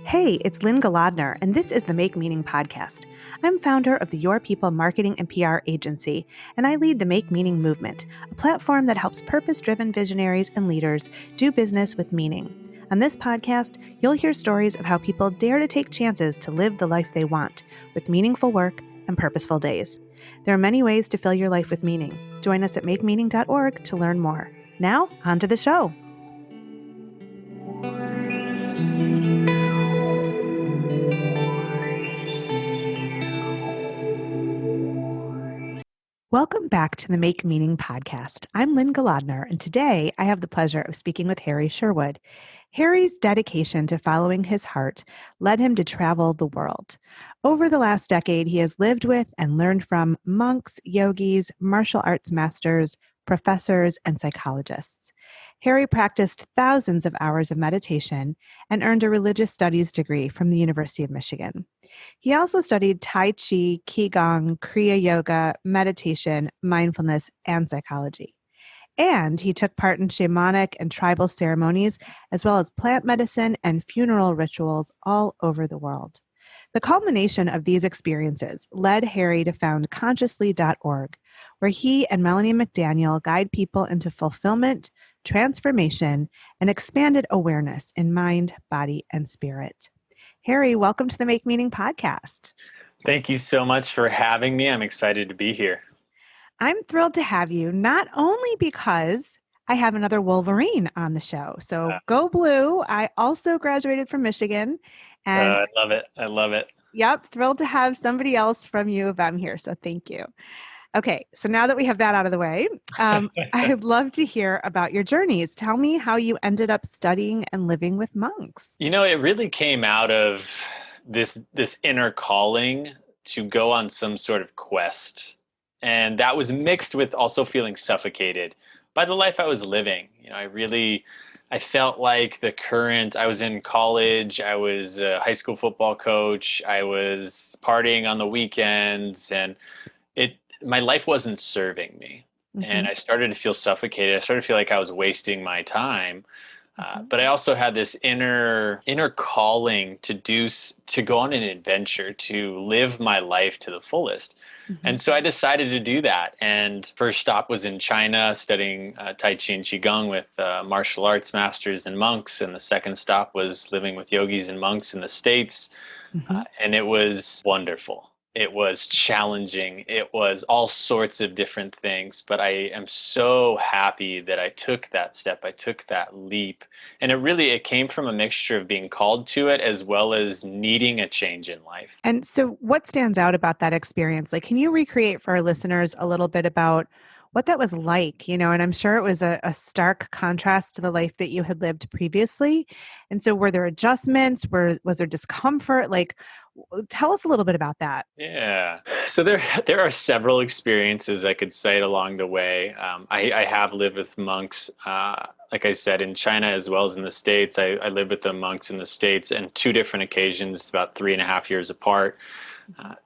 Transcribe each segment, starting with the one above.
Hey, it's Lynn Galadner, and this is the Make Meaning podcast. I'm founder of the Your People marketing and PR agency, and I lead the Make Meaning movement, a platform that helps purpose-driven visionaries and leaders do business with meaning. On this podcast, you'll hear stories of how people dare to take chances to live the life they want, with meaningful work and purposeful days. There are many ways to fill your life with meaning. Join us at makemeaning.org to learn more. Now, on to the show. Welcome back to the Make Meaning podcast. I'm Lynn Galadner, and today I have the pleasure of speaking with Harry Sherwood. Harry's dedication to following his heart led him to travel the world. Over the last decade, he has lived with and learned from monks, yogis, martial arts masters, professors, and psychologists. Harry practiced thousands of hours of meditation and earned a religious studies degree from the University of Michigan. He also studied Tai Chi, Qigong, Kriya Yoga, meditation, mindfulness, and psychology. And he took part in shamanic and tribal ceremonies, as well as plant medicine and funeral rituals all over the world. The culmination of these experiences led Harry to found Consciously.org, where he and Melanie McDaniel guide people into fulfillment, transformation, and expanded awareness in mind, body, and spirit. Harry, welcome to the Make Meaning podcast. Thank you so much for having me. I'm excited to be here. I'm thrilled to have you, not only because I have another Wolverine on the show. So go blue. I also graduated from Michigan. And I love it. I love it. Yep. Thrilled to have somebody else from U of M here. So thank you. Okay. So now that we have that out of the way, I'd love to hear about your journeys. Tell me how you ended up studying and living with monks. You know, it really came out of this inner calling to go on some sort of quest. And that was mixed with also feeling suffocated by the life I was living. You know, I felt like I was in college, I was a high school football coach, I was partying on the weekends, and my life wasn't serving me. Mm-hmm. And I started to feel suffocated. I started to feel like I was wasting my time. But I also had this inner calling to go on an adventure, to live my life to the fullest. Mm-hmm. And so I decided to do that. And first stop was in China, studying Tai Chi and Qigong with martial arts masters and monks. And the second stop was living with yogis and monks in the States. Mm-hmm. And it was wonderful. It was challenging. It was all sorts of different things, but I am so happy that I took that step. I took that leap. And it came from a mixture of being called to it as well as needing a change in life. And so what stands out about that experience? Like, can you recreate for our listeners a little bit about what that was like, and I'm sure it was a stark contrast to the life that you had lived previously. And so were there adjustments? Was there discomfort? Like, tell us a little bit about that. Yeah. So there are several experiences I could cite along the way. I have lived with monks, like I said, in China as well as in the States. I lived with the monks in the States on two different occasions, about 3.5 years apart.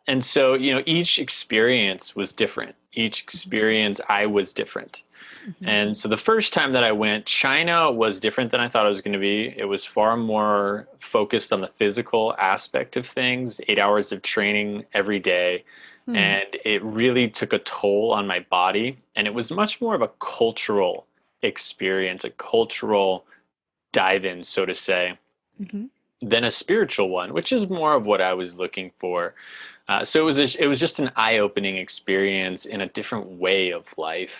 And so, each experience was different. Each experience, I was different. Mm-hmm. And so the first time that I went, China was different than I thought it was going to be. It was far more focused on the physical aspect of things, 8 hours of training every day. Mm. And it really took a toll on my body. And it was much more of a cultural experience, a cultural dive in, so to say, mm-hmm. than a spiritual one, which is more of what I was looking for. So it was just an eye-opening experience in a different way of life.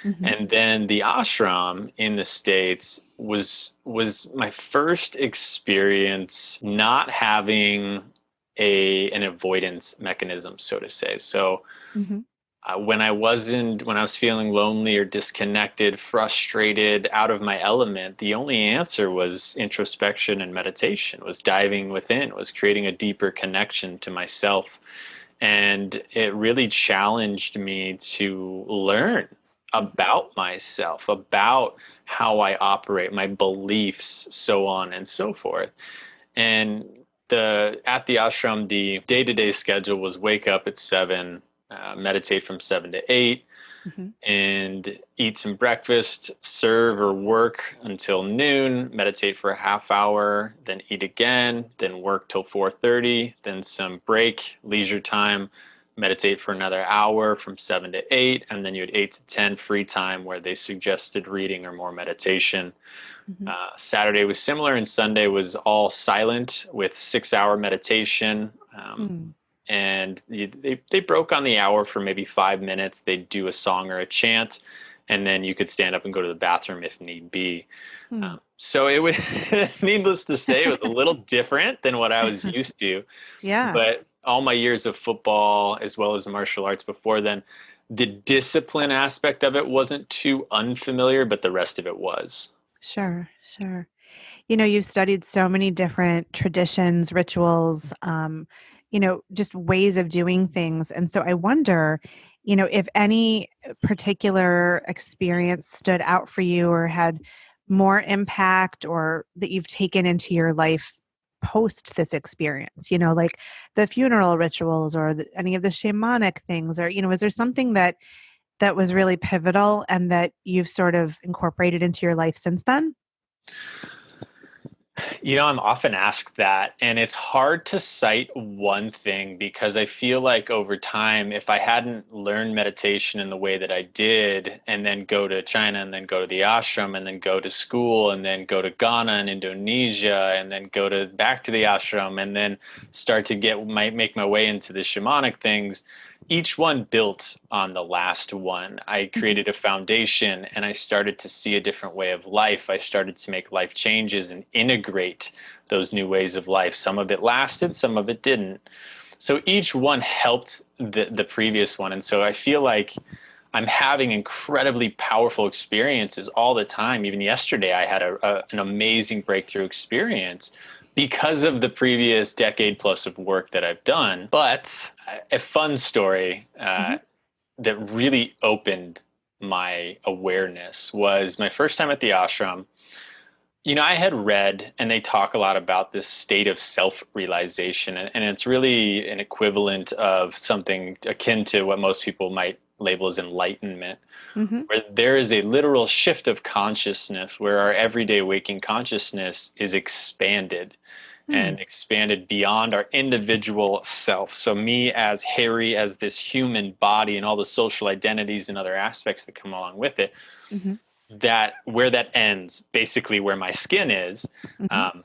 Mm-hmm. And then the ashram in the States was my first experience not having an avoidance mechanism, so to say. So mm-hmm. When I was feeling lonely or disconnected, frustrated, out of my element, the only answer was introspection and meditation, was diving within, was creating a deeper connection to myself. And it really challenged me to learn about myself, about how I operate, my beliefs, so on and so forth. And at the ashram, the day-to-day schedule was wake up at 7, meditate from 7 to 8, Hmm. and eat some breakfast, serve or work until noon, meditate for a half hour, then eat again, then work till 4:30, then some break, leisure time, meditate for another hour from 7 to 8, and then you had 8 to 10 free time where they suggested reading or more meditation. Hmm. Saturday was similar, and Sunday was all silent with 6 hour meditation. Hmm. And they broke on the hour for maybe 5 minutes. They'd do a song or a chant, and then you could stand up and go to the bathroom if need be. Hmm. So it was, needless to say, it was a little different than what I was used to. Yeah, But all my years of football, as well as martial arts before then, the discipline aspect of it wasn't too unfamiliar, but the rest of it was. sure, sure. You've studied so many different traditions, rituals, just ways of doing things. And so I wonder, if any particular experience stood out for you or had more impact or that you've taken into your life post this experience, like the funeral rituals or any of the shamanic things, or, is there something that was really pivotal and that you've sort of incorporated into your life since then? I'm often asked that, and it's hard to cite one thing because I feel like over time, if I hadn't learned meditation in the way that I did, and then go to China, and then go to the ashram, and then go to school, and then go to Ghana and Indonesia, and then go to back to the ashram, and then start to make my way into the shamanic things, each one built on the last one. I Mhm. created a foundation and I started to see a different way of life. I started to make life changes and integrate those new ways of life. Some of it lasted, some of it didn't. So each one helped the previous one. And so I feel like I'm having incredibly powerful experiences all the time. Even yesterday, I had an amazing breakthrough experience because of the previous decade plus of work that I've done. But a fun story Mhm. that really opened my awareness was my first time at the ashram. I had read, and they talk a lot about this state of self realization, and it's really an equivalent of something akin to what most people might label as enlightenment, Mhm. where there is a literal shift of consciousness where our everyday waking consciousness is expanded Hmm. and expanded beyond our individual self. So, me as Harry, as this human body, and all the social identities and other aspects that come along with it, Mhm. that where that ends, basically where my skin is, Mhm. um,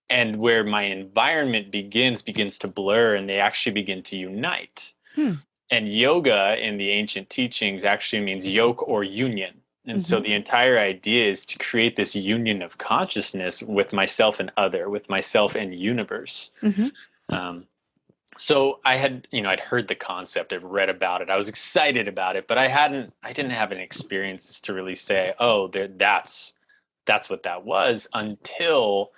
and where my environment begins to blur, and they actually begin to unite. Hmm. And yoga in the ancient teachings actually means yoke or union. And so Mhm. the entire idea is to create this union of consciousness with myself and other, with myself and universe. Mhm. Um, so I'd heard the concept, I've read about it, I was excited about it, but I didn't have any experiences to really say, oh, that's what that was, until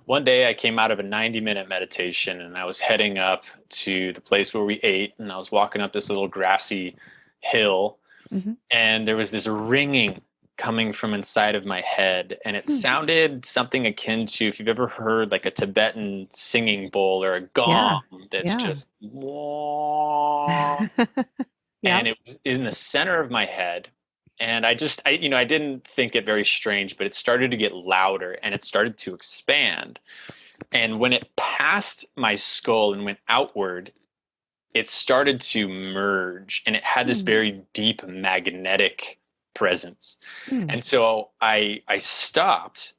one day I came out of a 90-minute meditation and I was heading up to the place where we ate, and I was walking up this little grassy hill, Mhm. and there was this ringing coming from inside of my head, and it Hmm. sounded something akin to, if you've ever heard like a Tibetan singing bowl or a Yeah. gong that's Yeah. just wah, Yep. and it was in the center of my head. And I didn't think it very strange, but it started to get louder and it started to expand. And when it passed my skull and went outward, it started to merge, and it had this Hmm. very deep magnetic presence. Hmm. And so I stopped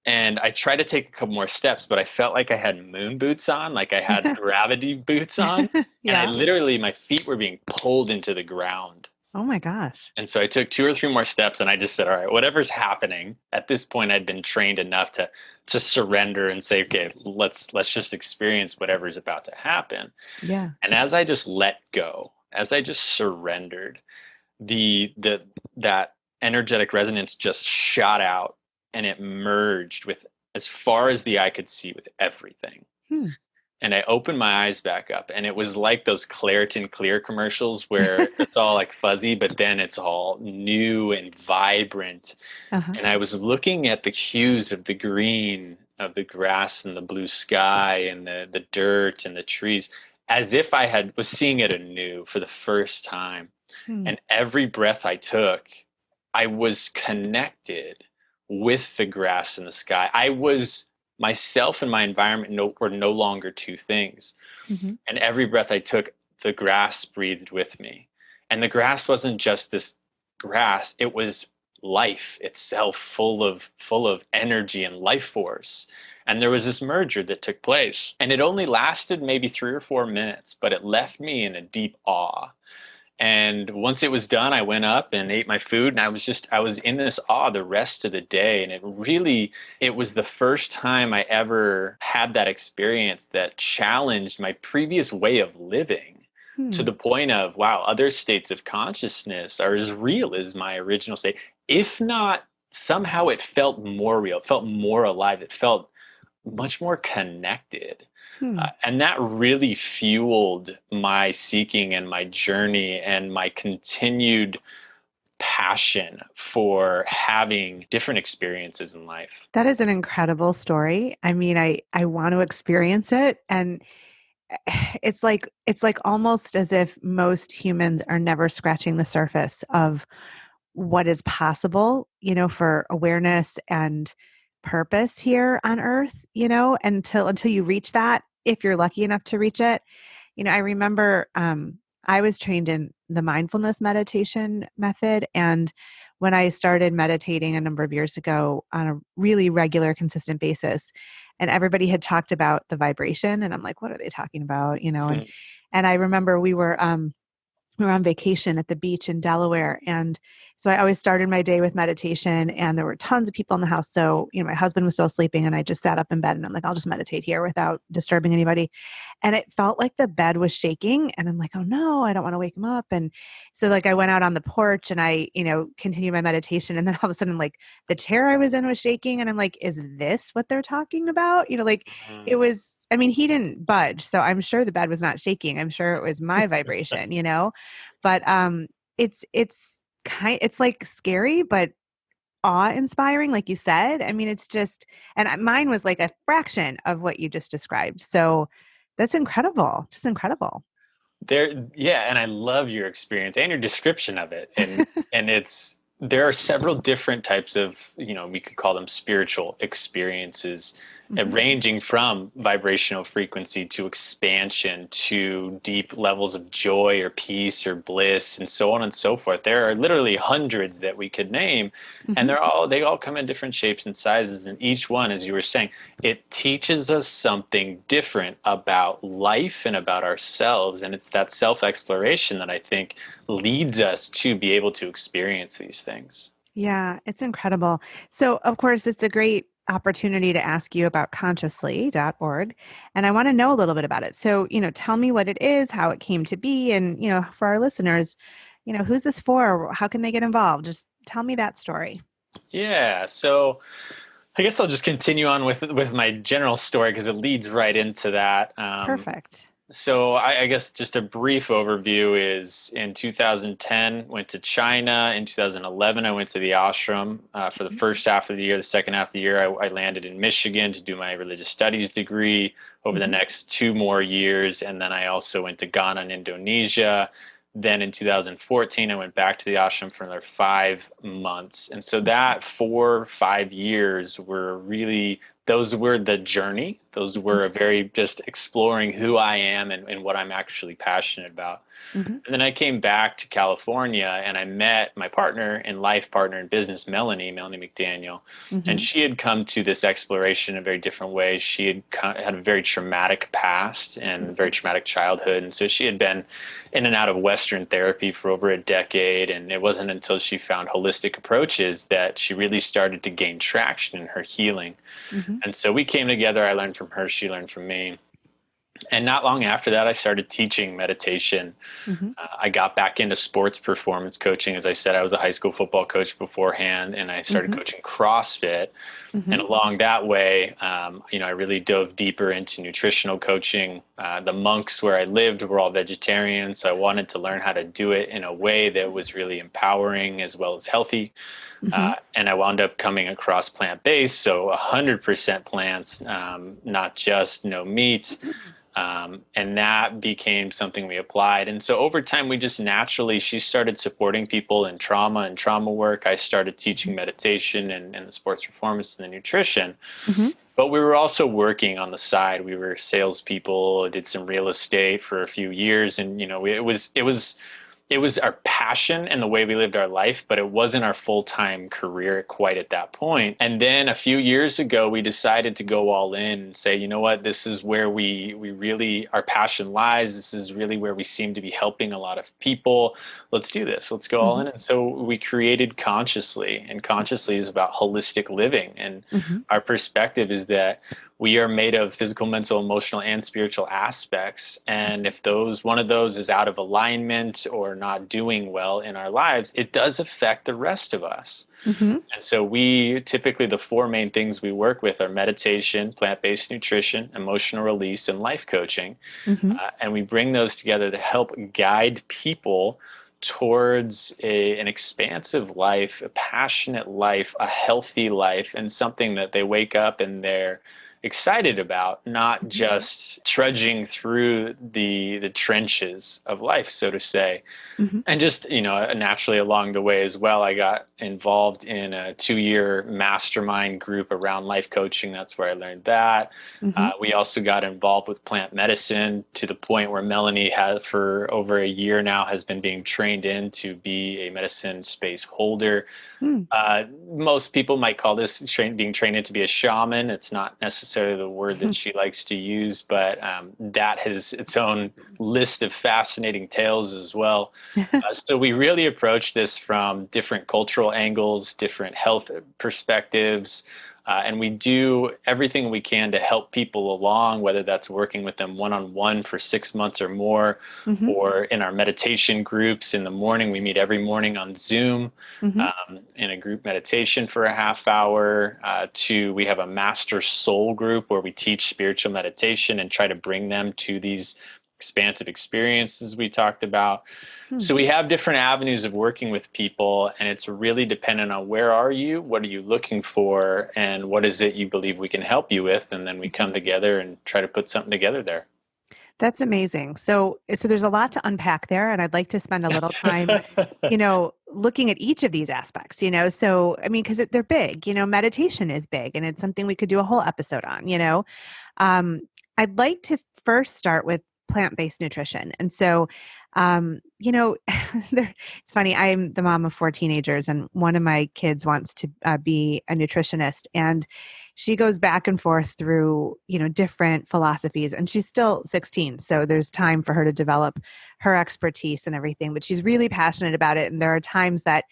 and I tried to take a couple more steps, but I felt like I had moon boots on, like I had gravity boots on. And Yeah. my feet were being pulled into the ground. Oh my gosh. And so I took two or three more steps and I just said, all right, whatever's happening. At this point, I'd been trained enough to surrender and say, okay, let's just experience whatever's about to happen. Yeah. And as I just let go, as I just surrendered, the that energetic resonance just shot out, and it merged with, as far as the eye could see, with everything. Hmm. And I opened my eyes back up, and it was like those Claritin Clear commercials where it's all like fuzzy, but then it's all new and vibrant. Uh-huh. And I was looking at the hues of the green of the grass and the blue sky and the dirt and the trees, as if I had was seeing it anew for the first time. Hmm. And every breath I took, I was connected with the grass and the sky. I was myself and my environment were no longer two things. Hmm. And every breath I took, the grass breathed with me. And the grass wasn't just this grass, it was life itself, full of energy and life force. And there was this merger that took place. And it only lasted maybe 3 or 4 minutes, but it left me in a deep awe. And once it was done, I went up and ate my food, and I was in this awe the rest of the day. And it was the first time I ever had that experience that challenged my previous way of living to Hmm. the point of, wow, other states of consciousness are as real as my original state. If not, somehow it felt more real, it felt more alive, it felt much more connected. Hmm. And that really fueled my seeking and my journey and my continued passion for having different experiences in life. That is an incredible story. I mean, I want to experience it, and it's like almost as if most humans are never scratching the surface of what is possible, for awareness and purpose here on earth, until you reach that, if you're lucky enough to reach it. I remember I was trained in the mindfulness meditation method. And when I started meditating a number of years ago on a really regular, consistent basis, and everybody had talked about the vibration, and I'm like, what are they talking about? And I remember we were on vacation at the beach in Delaware. And so I always started my day with meditation, and there were tons of people in the house. So, my husband was still sleeping, and I just sat up in bed and I'm like, I'll just meditate here without disturbing anybody. And it felt like the bed was shaking, and I'm like, oh no, I don't want to wake him up. And so like I went out on the porch and I, continued my meditation. And then all of a sudden, like the chair I was in was shaking. And I'm like, is this what they're talking about? Like it Mm. was, I mean, he didn't budge. So I'm sure the bed was not shaking. I'm sure it was my vibration. But it's like scary, but awe-inspiring, like you said. I mean, it's just, and mine was like a fraction of what you just described. So that's incredible, just incredible. Yeah, and I love your experience and your description of it. And there are several different types of, we could call them spiritual experiences, Hmm. ranging from vibrational frequency to expansion to deep levels of joy or peace or bliss and so on and so forth. There are literally hundreds that we could name, and Hmm. they all come in different shapes and sizes, and each one, as you were saying, it teaches us something different about life and about ourselves. And it's that self exploration that I think leads us to be able to experience these things. Yeah, it's incredible. So, of course, it's a great opportunity to ask you about consciously.org. And I want to know a little bit about it. So, tell me what it is, how it came to be, and, for our listeners, who's this for? How can they get involved? Just tell me that story. Yeah. So I guess I'll just continue on with my general story because it leads right into that. Perfect. So I guess just a brief overview is in 2010, went to China. In 2011, I went to the ashram for the first half of the year. The second half of the year, I landed in Michigan to do my religious studies degree over the Hmm. next 2 more years. And then I also went to Ghana and Indonesia. Then in 2014, I went back to the ashram for another 5 months. And so that 4, 5 years were really, those were the journey. Those were a very just exploring who I am and what I'm actually passionate about. Hmm. And then I came back to California and I met my partner in life, partner in business, Melanie McDaniel. And Hmm. she had come to this exploration in a very different way. She had a very traumatic past and a very traumatic childhood. And so she had been in and out of Western therapy for over a decade. And it wasn't until she found holistic approaches that she really started to gain traction in her healing. Hmm. And so we came together. I learned from her, she learned from me. And not long after that, I started teaching meditation. Hmm. I got back into sports performance coaching. As I said, I was a high school football coach beforehand, and I started Hmm. coaching CrossFit. And Hmm. along that way, I really dove deeper into nutritional coaching. The monks where I lived were all vegetarians, so I wanted to learn how to do it in a way that was really empowering as well as healthy. Mm-hmm. And I wound up coming across plant-based, so 100% plants, not just no meat. And that became something we applied. And so over time, we just naturally, she started supporting people in trauma and trauma work. I started teaching meditation and the sports performance and the nutrition. Mm-hmm. But we were also working on the side. We were salespeople, did some real estate for a few years, and it was our passion and the way we lived our life, but it wasn't our full-time career quite at that point. And then a few years ago, we decided to go all in and say, you know what, this is where we really, our passion lies. This is really where we seem to be helping a lot of people. Let's do this. Let's go all Mm-hmm. in. And so we created Consciously, and Consciously is about holistic living. And Mm-hmm. our perspective is that we are made of physical, mental, emotional, and spiritual aspects. And if one of those is out of alignment or not doing well in our lives, it does affect the rest of us. Mm-hmm. And so we typically, the four main things we work with are meditation, plant-based nutrition, emotional release, and life coaching. Mm-hmm. And we bring those together to help guide people towards an expansive life, a passionate life, a healthy life, and something that they wake up and they're excited about, not just trudging through the trenches of life, so to say. Mm-hmm. And just, naturally along the way as well, I got involved in a 2-year mastermind group around life coaching. That's where I learned that. Mm-hmm. We also got involved with plant medicine to the point where Melanie has, for over a year now, has been being trained in to be a medicine space holder. Mm-hmm. Most people might call this being trained in to be a shaman. It's not necessarily the word that she likes to use, but that has its own list of fascinating tales as well. So we really approach this from different cultural angles, different health perspectives, and we do everything we can to help people along, whether that's working with them one-on-one for 6 months or more, Mm-hmm. or in our meditation groups in the morning. We meet every morning on Zoom Mm-hmm. in a group meditation for a half hour. We have a master soul group where we teach spiritual meditation and try to bring them to these expansive experiences we talked about. So we have different avenues of working with people, and it's really dependent on where are you, what are you looking for, and what is it you believe we can help you with, and then we come together and try to put something together there. That's amazing. So there's a lot to unpack there, and I'd like to spend a little time, looking at each of these aspects. So, I mean, because they're big, meditation is big, and it's something we could do a whole episode on. Um, I'd like to first start with plant-based nutrition. And so, it's funny. I'm the mom of 4 teenagers, and one of my kids wants to be a nutritionist, and she goes back and forth through, different philosophies, and she's still 16. So there's time for her to develop her expertise and everything, but she's really passionate about it. And there are times that,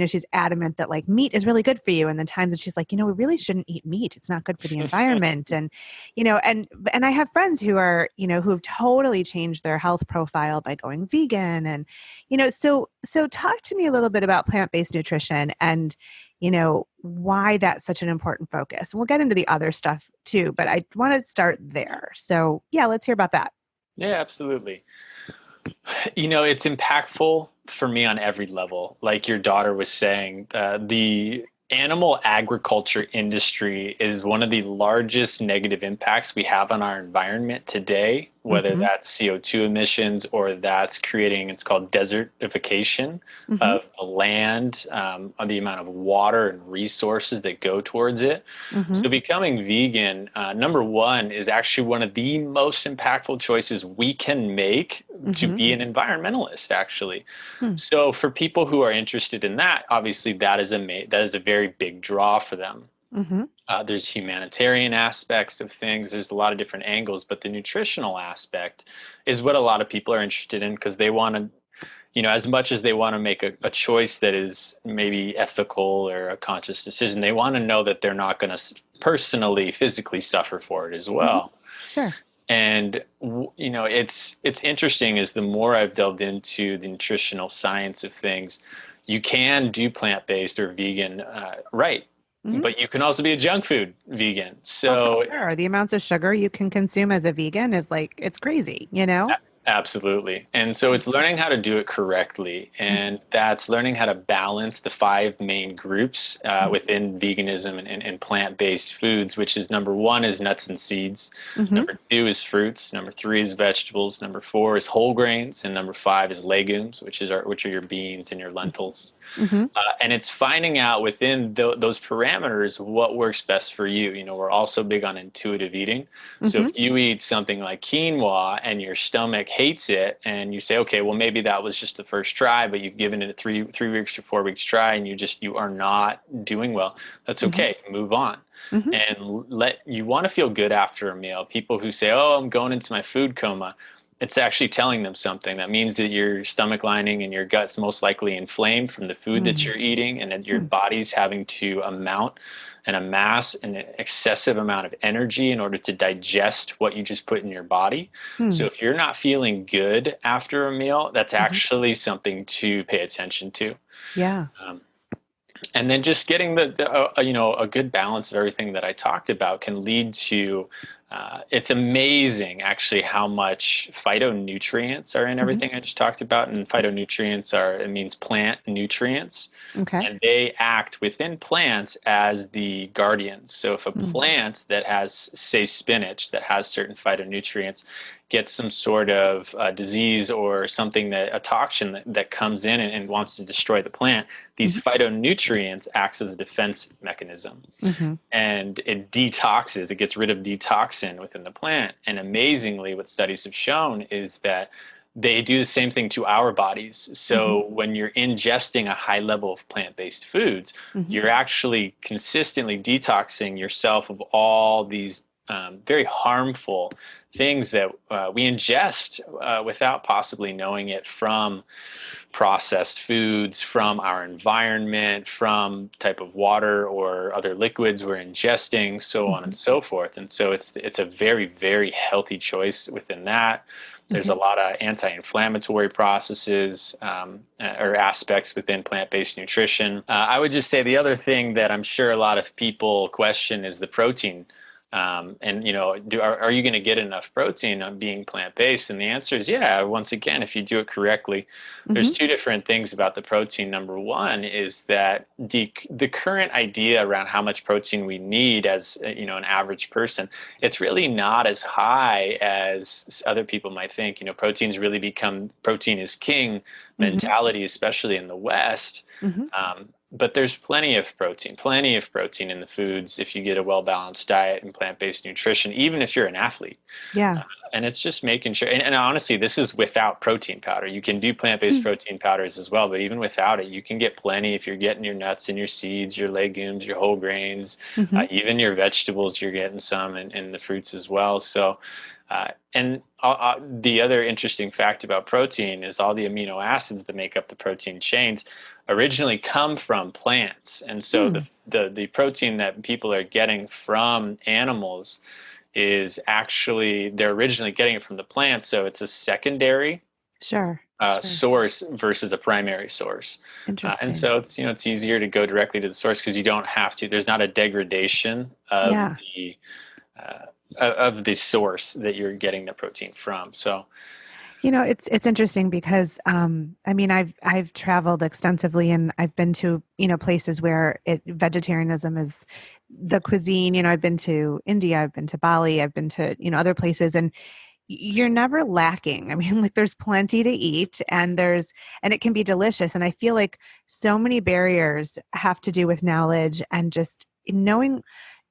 she's adamant that like meat is really good for you. And then times that she's like, we really shouldn't eat meat. It's not good for the environment. And, and I have friends who are, who've totally changed their health profile by going vegan. And, so talk to me a little bit about plant-based nutrition and, why that's such an important focus. We'll get into the other stuff too, but I want to start there. So yeah, let's hear about that. Yeah, absolutely. It's impactful for me on every level. Like your daughter was saying, the animal agriculture industry is one of the largest negative impacts we have on our environment today, whether Mm-hmm. that's CO2 emissions or that's creating, it's called desertification Mm-hmm. of the land, on the amount of water and resources that go towards it. Mm-hmm. So becoming vegan, number one, is actually one of the most impactful choices we can make to Mm-hmm. be an environmentalist, actually. Hmm. So for people who are interested in that, obviously that is a very big draw for them. Mm-hmm. There's humanitarian aspects of things. There's a lot of different angles, but the nutritional aspect is what a lot of people are interested in because they want to, as much as they want to make a choice that is maybe ethical or a conscious decision, they want to know that they're not going to personally, physically suffer for it as Mm-hmm. well. Sure. And it's interesting as the more I've delved into the nutritional science of things, you can do plant-based or vegan, right? Mm-hmm. But you can also be a junk food vegan. Oh, for So sure. The amounts of sugar you can consume as a vegan is like, it's crazy. Absolutely. And so it's learning how to do it correctly. And that's learning how to balance the five main groups within veganism and plant-based foods, which is number one is nuts and seeds. Mm-hmm. Number two is fruits. Number three is vegetables. Number four is whole grains. And number five is legumes, which are your beans and your lentils. Mm-hmm. And it's finding out within those parameters what works best for you. We're also big on intuitive eating. So if Mm-hmm. you eat something like quinoa and your stomach hates it, and you say, okay, well maybe that was just the first try, but you've given it a three weeks or 4 weeks try, and you are not doing well. That's Mm-hmm. okay. Move on. Mm-hmm. And you want to feel good after a meal. People who say, oh, I'm going into my food coma, it's actually telling them something. That means that your stomach lining and your gut's most likely inflamed from the food that you're eating, and that your body's having to amass an excessive amount of energy in order to digest what you just put in your body. So Mm-hmm. if you're not feeling good after a meal, that's Mm-hmm. actually something to pay attention to. Yeah. Um, and then just getting a good balance of everything that I talked about can lead to it's amazing actually how much phytonutrients are in Mm-hmm. everything I just talked about. And phytonutrients it means plant nutrients, Okay. and they act within plants as the guardians. So if a Mm-hmm. plant that has, say, spinach that has certain phytonutrients gets some sort of disease or something, a toxin that comes in and wants to destroy the plant, these phytonutrients acts as a defense mechanism, Mm-hmm. and it gets rid of detoxin within the plant. And amazingly, what studies have shown is that they do the same thing to our bodies. Mm-hmm. So when you're ingesting a high level of plant-based foods, Mm-hmm. you're actually consistently detoxing yourself of all these very harmful things that we ingest without possibly knowing it, from processed foods, from our environment, from type of water or other liquids we're ingesting, so on and Mm-hmm. so forth. And so it's a very, very healthy choice within that. There's Mm-hmm. a lot of anti-inflammatory processes or aspects within plant-based nutrition. I would just say the other thing that I'm sure a lot of people question is the protein. And are you going to get enough protein on being plant-based? And the answer is yeah. Once again, if you do it correctly, there's Mm-hmm. two different things about the protein. Number one is that the current idea around how much protein we need as an average person, it's really not as high as other people might think. Protein's really become protein is king Mm-hmm. mentality, especially in the West. Mm-hmm. But there's plenty of protein in the foods if you get a well-balanced diet and plant-based nutrition, even if you're an athlete. Yeah. Uh, and it's just making sure, and honestly, this is without protein powder. You can do plant-based Hmm. protein powders as well, but even without it, you can get plenty if you're getting your nuts and your seeds, your legumes, your whole grains, Mm-hmm. even your vegetables, you're getting some in the fruits as well. So, and the other interesting fact about protein is all the amino acids that make up the protein chains originally come from plants. And so Hmm. the protein that people are getting from animals is actually, they're originally getting it from the plant. So it's a secondary Sure. Sure. source versus a primary source. And Interesting. so it's easier to go directly to the source because you don't have to, there's not a degradation Yeah. uh, of the source that you're getting the protein from. So It's interesting because I mean I've traveled extensively and I've been to places where vegetarianism is the cuisine. I've been to India, I've been to Bali, I've been to other places, and you're never lacking. I mean, like there's plenty to eat, and it can be delicious. And I feel like so many barriers have to do with knowledge and just knowing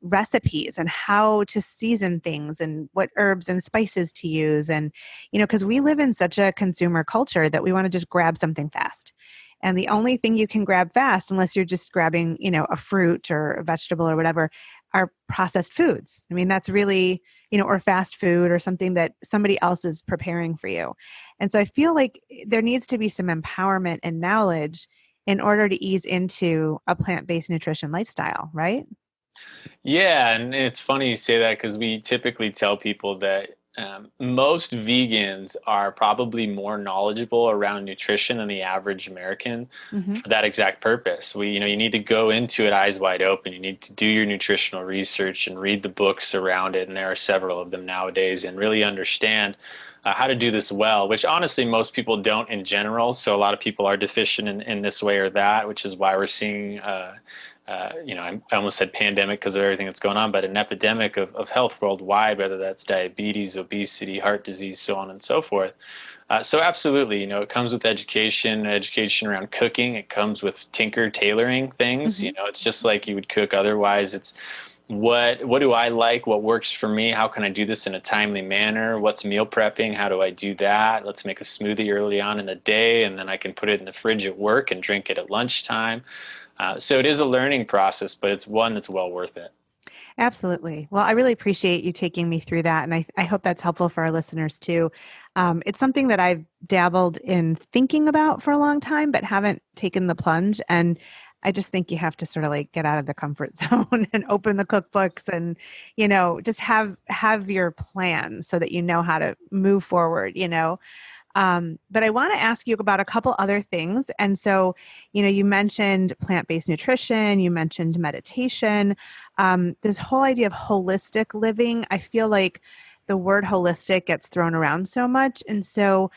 recipes and how to season things and what herbs and spices to use. And, because we live in such a consumer culture that we want to just grab something fast. And the only thing you can grab fast, unless you're just grabbing, a fruit or a vegetable or whatever, are processed foods. I mean, that's really, or fast food or something that somebody else is preparing for you. And so I feel like there needs to be some empowerment and knowledge in order to ease into a plant-based nutrition lifestyle, right? yeah, and it's funny you say that because we typically tell people that most vegans are probably more knowledgeable around nutrition than the average American Hmm. for that exact purpose. You need to go into it eyes wide open. You need to do your nutritional research and read the books around it, and there are several of them nowadays, and really understand how to do this well, which honestly most people don't in general. So a lot of people are deficient in this way or that, which is why we're seeing I almost said pandemic because of everything that's going on, but an epidemic of health worldwide, whether that's diabetes, obesity, heart disease, so on and so forth. So absolutely, it comes with education around cooking. It comes with tinker tailoring things. Hmm. It's just like you would cook otherwise. It's what do I like? What works for me? How can I do this in a timely manner? What's meal prepping? How do I do that? Let's make a smoothie early on in the day, and then I can put it in the fridge at work and drink it at lunchtime. So it is a learning process, but it's one that's well worth it. Absolutely. Well, I really appreciate you taking me through that. And I hope that's helpful for our listeners too. It's something that I've dabbled in thinking about for a long time, but haven't taken the plunge. And I just think you have to sort of like get out of the comfort zone and open the cookbooks and, just have your plan so that you know how to move forward. But I want to ask you about a couple other things. And so, you mentioned plant-based nutrition, you mentioned meditation, this whole idea of holistic living. I feel like the word holistic gets thrown around so much. And so,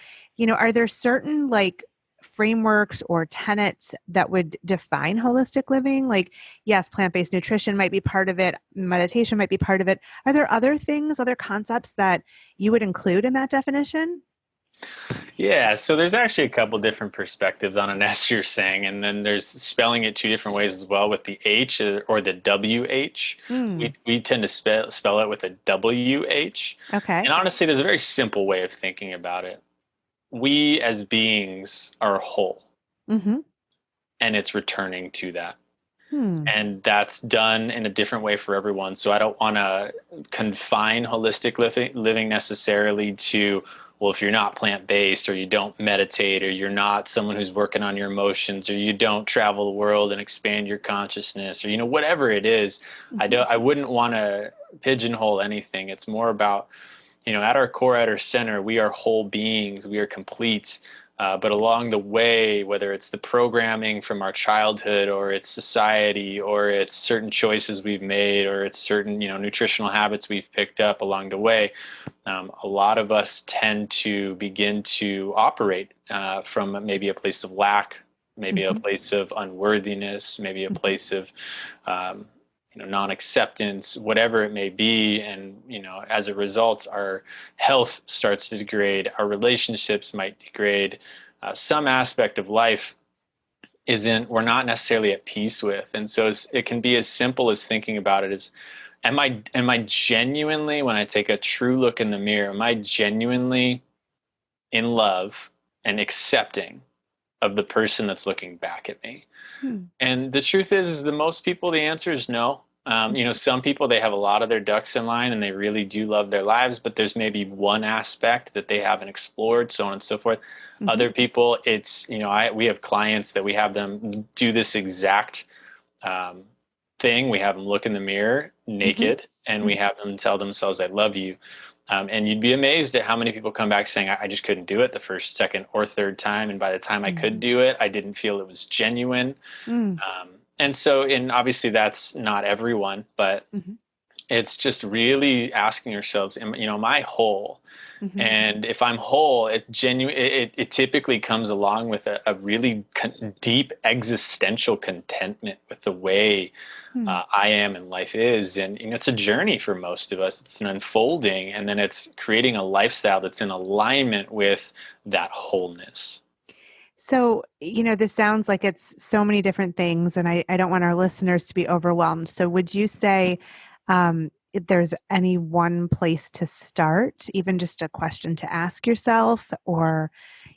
are there certain like frameworks or tenets that would define holistic living? Like, yes, plant-based nutrition might be part of it, meditation might be part of it. Are there other things, other concepts that you would include in that definition? Yeah, so there's actually a couple different perspectives on it, as you're saying, and then there's spelling it two different ways as well with the H or the WH. Mm, We tend to spell it with a WH. okay. And honestly, there's a very simple way of thinking about it. We as beings are whole, Mm-hmm. and it's returning to that. Hmm. And that's done in a different way for everyone. So I don't want to confine holistic living necessarily to, well, if you're not plant-based or you don't meditate or you're not someone who's working on your emotions or you don't travel the world and expand your consciousness or, whatever it is, Mm-hmm. I wouldn't want to pigeonhole anything. It's more about, at our core, at our center, we are whole beings, we are complete. But along the way, whether it's the programming from our childhood or it's society or it's certain choices we've made or it's certain, nutritional habits we've picked up along the way, a lot of us tend to begin to operate from maybe a place of lack, maybe a Mm-hmm. place of unworthiness, maybe a place of um, non-acceptance, whatever it may be. And, as a result, our health starts to degrade, our relationships might degrade, some aspect of life we're not necessarily at peace with. And so it can be as simple as thinking about it as, am I genuinely, when I take a true look in the mirror, am I genuinely in love and accepting of the person that's looking back at me? Hmm. And the truth is that most people, the answer is no. Some people, they have a lot of their ducks in line and they really do love their lives, but there's maybe one aspect that they haven't explored, so on and so forth. Mm-hmm. Other people, we have clients that we have them do this exact um, thing. We have them look in the mirror Mm-hmm. naked and we have them tell themselves, I love you. And you'd be amazed at how many people come back saying, I just couldn't do it the first, second, or third time. And by the time I could Mm-hmm. do it, I didn't feel it was genuine. And obviously that's not everyone, but Mm-hmm. it's just really asking ourselves, am I whole? Mm-hmm. And if I'm whole, it typically comes along with a really deep existential contentment with the way Hmm. I am and life is. And it's a journey for most of us. It's an unfolding, and then it's creating a lifestyle that's in alignment with that wholeness. So, this sounds like it's so many different things, and I don't want our listeners to be overwhelmed. So, would you say if there's any one place to start, even just a question to ask yourself, or,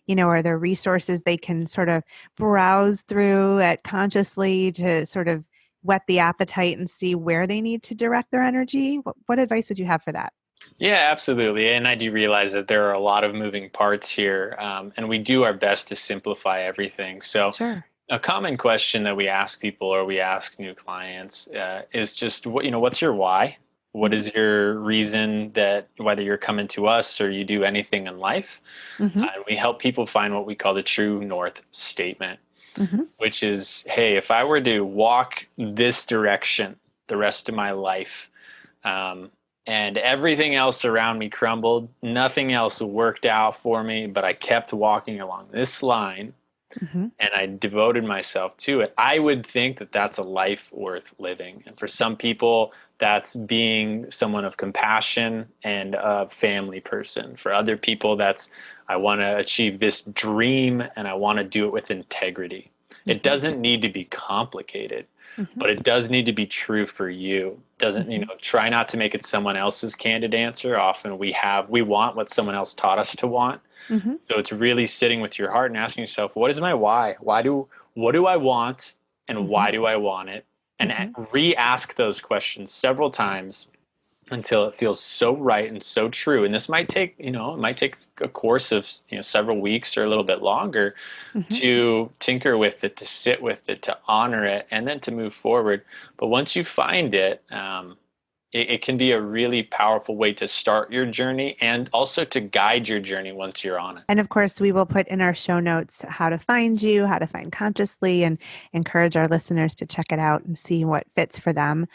are there resources they can sort of browse through at consciously to sort of whet the appetite and see where they need to direct their energy? What advice would you have for that? Yeah, absolutely. And I do realize that there are a lot of moving parts here, and we do our best to simplify everything. So, Sure. a common question that we ask people or we ask new clients is just, what's your why? What is your reason that whether you're coming to us or you do anything in life? Mm-hmm. And we help people find what we call the true north statement, Mm-hmm. which is, hey, if I were to walk this direction the rest of my life, um, and everything else around me crumbled, nothing else worked out for me, but I kept walking along this line Mm-hmm. and I devoted myself to it, I would think that that's a life worth living. And for some people, that's being someone of compassion and a family person. For other people, that's I want to achieve this dream and I want to do it with integrity. It Mm-hmm. doesn't need to be complicated, Mm-hmm. but it does need to be true for you. Doesn't, Mm-hmm. try not to make it someone else's candid answer. Often we want what someone else taught us to want. Mm-hmm. So it's really sitting with your heart and asking yourself, what is my why? What do I want and Mm-hmm. why do I want it? And Mm-hmm. re-ask those questions several times until it feels so right and so true. And this might take, it might take a course of, several weeks or a little bit longer Mm-hmm. to tinker with it, to sit with it, to honor it, and then to move forward. But once you find it, it can be a really powerful way to start your journey and also to guide your journey once you're on it. And of course, we will put in our show notes how to find you, how to find Consciously, and encourage our listeners to check it out and see what fits for them.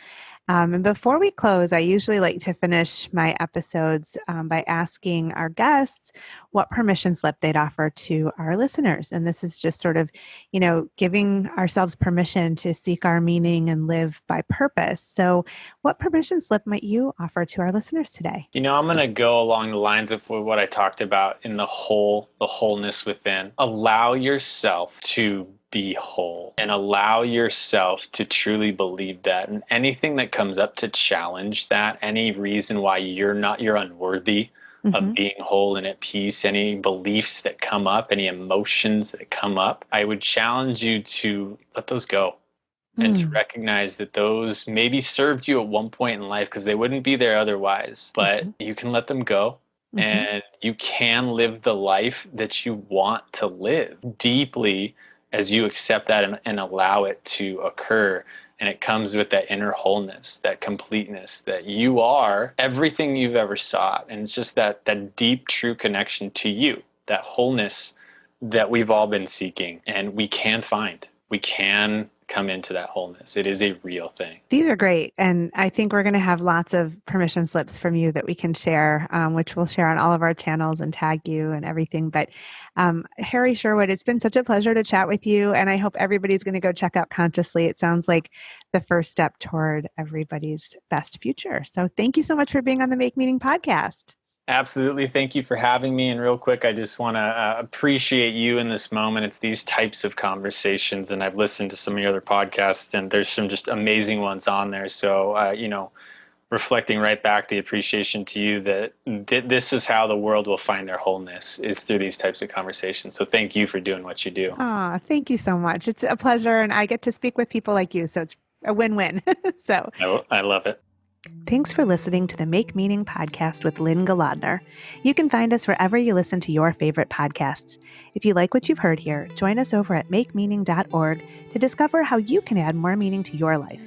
And before we close, I usually like to finish my episodes by asking our guests what permission slip they'd offer to our listeners. And this is just sort of, giving ourselves permission to seek our meaning and live by purpose. So, what permission slip might you offer to our listeners today? I'm going to go along the lines of what I talked about in the wholeness within. Allow yourself to be whole and allow yourself to truly believe that. And anything that comes up to challenge that, any reason why you're unworthy of Mm-hmm. being whole and at peace, any beliefs that come up, any emotions that come up, I would challenge you to let those go and to Mm-hmm. recognize that those maybe served you at one point in life because they wouldn't be there otherwise, but you can let them go Mm-hmm. and you can live the life that you want to live deeply as you accept that and allow it to occur. And it comes with that inner wholeness, that completeness, that you are everything you've ever sought. And it's just that deep, true connection to you, that wholeness that we've all been seeking and we can find. We can come into that wholeness. It is a real thing. These are great. And I think we're going to have lots of permission slips from you that we can share, which we'll share on all of our channels and tag you and everything. But Harry Sherwood, it's been such a pleasure to chat with you. And I hope everybody's going to go check out Consciously. It sounds like the first step toward everybody's best future. So thank you so much for being on the Make Meaning podcast. Absolutely. Thank you for having me. And real quick, I just want to appreciate you in this moment. It's these types of conversations, and I've listened to some of your other podcasts, and there's some just amazing ones on there. So, reflecting right back the appreciation to you that this is how the world will find their wholeness is through these types of conversations. So thank you for doing what you do. Thank you so much. It's a pleasure. And I get to speak with people like you. So it's a win-win. So I love it. thanks for listening to the Make Meaning podcast with Lynn Galadner. You can find us wherever you listen to your favorite podcasts. If you like what you've heard here, join us over at makemeaning.org to discover how you can add more meaning to your life.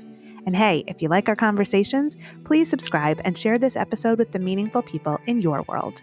And hey, if you like our conversations, please subscribe and share this episode with the meaningful people in your world.